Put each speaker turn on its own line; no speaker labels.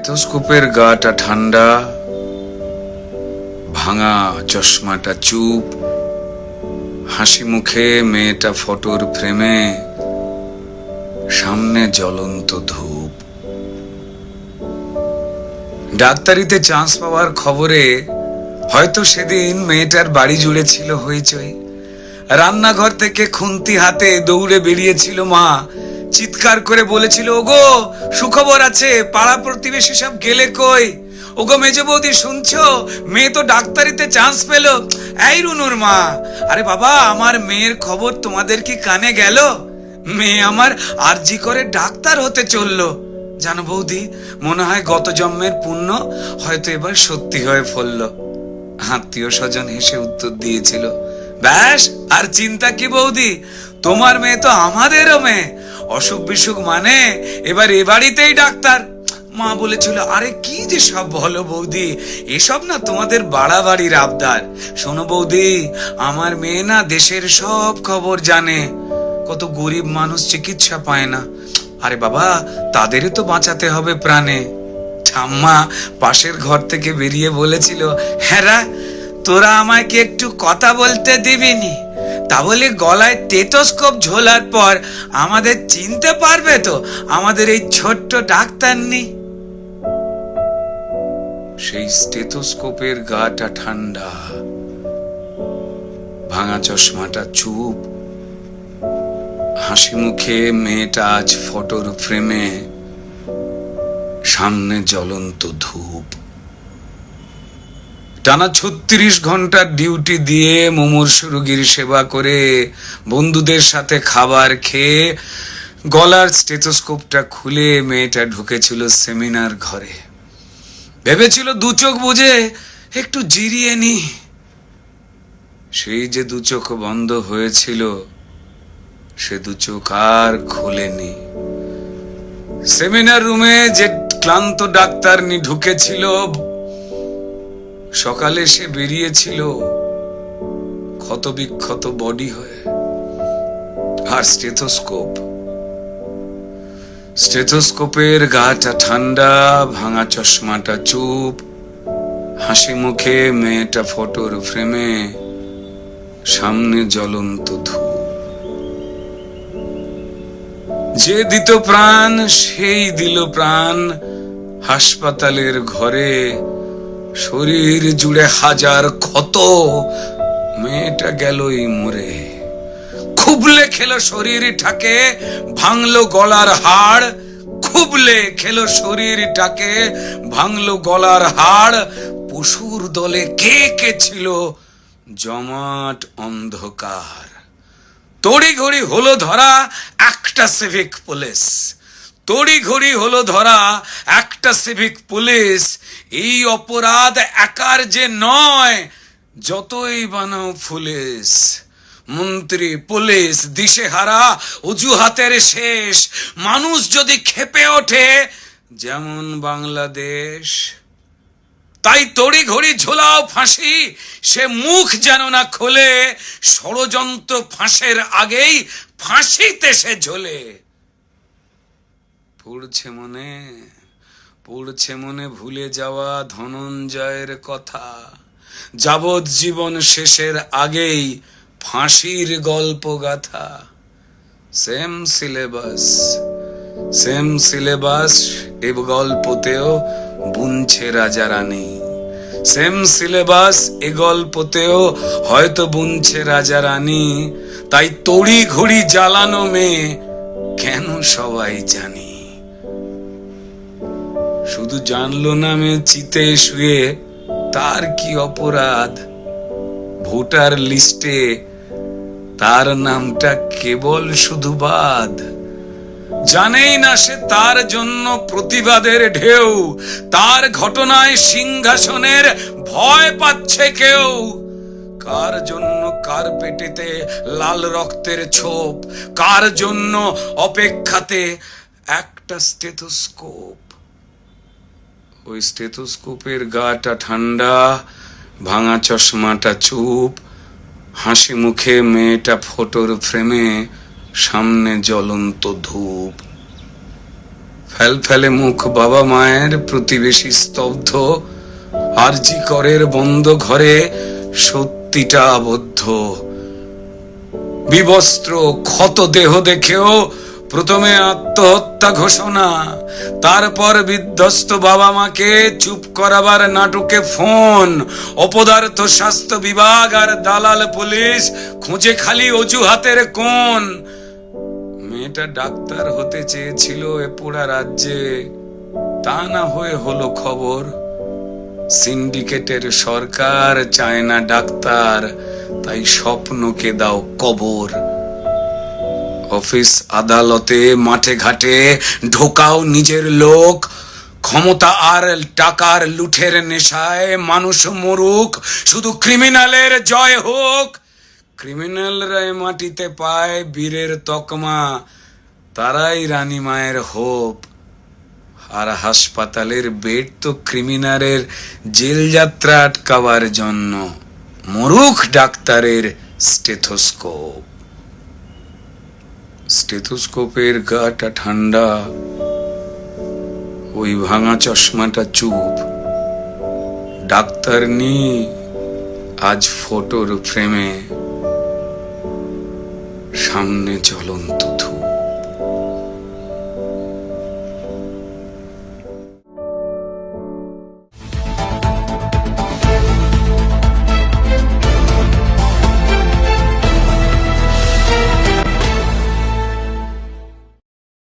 স্টেথোস্কোপের গাটা ঠান্ডা, ভাঙা চশমাটা চুপ, হাসি মুখে মেয়েটা ফটোর ফ্রেমে, সামনে জ্বলন্ত ধূপ। ডাক্তারিতে চান্স পাওয়ার খবরে হয়তো সেদিন মেয়েটার বাড়ি জুড়ে ছিল হইচই। রান্নাঘর থেকে খুন্তি হাতে দৌড়ে বেরিয়েছিল মা, চিৎকার করে বলেছিল, ওগো সুখবর আছে, পাড়া প্রতিবেশী সব গেলে কই? ওগো মেজ বৌদি শুনছো, মেয়ে তো ডাক্তারিতে চান্স পেল। এই রুনুর মা, আরে বাবা আমার মেয়ের খবর তোমাদের কি কানে গেল? মেয়ে আমার আরজি করে ডাক্তার হতে চললো। জানো বৌদি, মনে হয় গত জন্মের পুণ্য হয়তো এবার সত্যি হয়ে ফলল। আত্মীয় স্বজন হেসে উত্তর দিয়েছিল, ব্যাস আর চিন্তা কি বৌদি, তোমার মেয়ে তো আমাদেরও মেয়ে, অসুখ বিসুখ মানে এবার এ বাড়িতেই ডাক্তার। মা বলেছিল, আরে কি যে সব বলো বৌদি, এসব না তোমাদের বাড়াবাড়ির আবদার। শোনো বৌদি, আমার মেয়ে না দেশের সব খবর জানে, কত গরিব মানুষ চিকিৎসা পায় না। আরে বাবা, তাদেরই তো বাঁচাতে হবে প্রাণে। ঠাম্মা পাশের ঘর থেকে বেরিয়ে বলেছিল, হ্যাঁ তোরা আমায় কি একটু কথা বলতে দিবিনি? তা বলে গলায় স্টেথোস্কোপ ঝোলার পর আমাদের চিনতে পারবে তো আমাদের এই ছোট্ট ডাক্তার নেই? সেই স্টেথোস্কোপের গাটা ঠান্ডা, ভাঙা চশমাটা চুপ, হাসি মুখে মেয়েটা আজ ফটোর ফ্রেমে, সামনে জ্বলন্ত ধূপ। টানা 36 ঘন্টার ডিউটি দিয়ে মুমূর্ষু রোগীর সেবা করে বন্ধুদের সাথে খাবার খেয়ে গলার স্টেথোস্কোপটা খুলে মেয়েটা ঢুকেছিল সেমিনার ঘরে। ভেবেছিল দু চোখ বুঝে একটু জিরিয়ে নি। সেই যে দু চোখ বন্ধ হয়েছিল, সে দু চোখ আর খোলেনি। সেমিনার রুমে যে ক্লান্ত ডাক্তারনি ঢুকেছিল, সকালে সে বেরিয়েছিল ক্ষত বিক্ষত বডি হয়ে। আর স্টেথোস্কোপের গাটা ঠান্ডা, ভাঙা চশমাটা চুপ, হাসি মুখে মেয়েটা ফটোর ফ্রেমে, সামনে জ্বলন্ত ধূপ। যে দিত প্রাণ সেই দিল প্রাণ হাসপাতালের ঘরে, শরীর জুড়ে হাজার ক্ষত, মেয়েটা গেলই মরে। খুবলে খেলো শরীরটাকে, ভাঙলো গলার হাড়, খুবলে খেলো শরীরটাকে, ভাঙলো গলার হাড়। পশুর দলে কে কে ছিল জমাট অন্ধকার। তড়িঘড়ি হলো ধরা একটা সিভিক পুলিশ, তড়িঘড়ি হলো ধরা একটা সিভিক পুলিশ। এই অপরাধ একার যে নয়, যতই বানাও পুলিশ। মন্ত্রী পুলিশ দিশেহারা, অজুহাতের শেষ। মানুষ যদি ক্ষেপে ওঠে যেমন বাংলাদেশ, তাই তড়িঘড়ি ঝোলাও ফাঁসি, সে মুখ যেন না খোলে। ষড়যন্ত্র ফাঁসের আগেই ফাঁসিতে সে ঝোলে। পড়ছে মনে ভুলে যাওয়া ধনঞ্জয়ের কথা, যাবজ্জীবন শেষের আগেই ফাঁসির গল্প গাথা। সেম সিলেবাস এ গল্পতেও বুনছে রাজা রানী, সেম সিলেবাস এ গল্পতেও হয়তো বুনছে রাজা রানী। তাই তড়ি ঘড়ি জ্বালানো মেয়ে কেন সবাই জানি। শুধু জানলো না মেয়ে চিতে শুয়ে তার কি অপরাধ, ভোটার লিস্টে তার নামটা কেবল শুধু বাদ। জানেই না সে তার জন্য প্রতিবাদের ঢেউ, তার ঘটনায় সিংহাসনের ভয় পাচ্ছে কেউ। কার জন্য কার পেটেতে লাল রক্তের ছোপ, কার জন্য অপেক্ষাতে একটা স্টেথোস্কোপ। ওই স্টেথোস্কোপের গাটা ঠান্ডা, ভাঙা চশমাটা চুপ, হাসি মুখে মেয়েটা ফটোর ফ্রেমে, সামনে জ্বলন্ত ধূপ। ফেল ফেলে মুখ বাবা মায়ের, প্রতিবেশী স্তব্ধ, আরজি করের বন্ধ ঘরে সত্যিটা আবদ্ধ। বিবস্ত্র ক্ষত দেহ দেখেও প্রথমে আত্মহত্যা ঘোষণা, তারপর বিধ্বস্ত বাবা মাকে চুপ করাবার নাটকে ফোন। অপদার্থ স্বাস্থ্য বিভাগ আর দালাল পুলিশ খুঁজে খালি অজুহাতের কোণ। মেয়েটা ডাক্তার হতে চেয়েছিল এ পোড়া রাজ্যে, তা না হয়ে হলো খবর সিন্ডিকেটের সরকার চায় না ডাক্তার, তাই স্বপ্নকে দাও কবর। অফিস আদালতে মাঠে ঘাটে ঢোকাও নিজের লোক, ক্ষমতা আর টাকার লুঠের নেশায় মানুষ মরুক, শুধু ক্রিমিনালের জয় হোক। ক্রিমিনালরা মাটিতে পায় বীরের তকমা, তারাই রানী মায়ের হোপ। আর হাসপাতালের বেড তো ক্রিমিনালের জেল যাত্রা আটকাবার জন্য, মরুখ ডাক্তারের স্টেথোস্কোপ। স্টেথোস্কোপের গাটা ঠান্ডা, ওই ভাঙা চশমাটা চুপ। ডাক্তার নি আজ ফটোর ফ্রেমে, সামনে জ্বলন্ত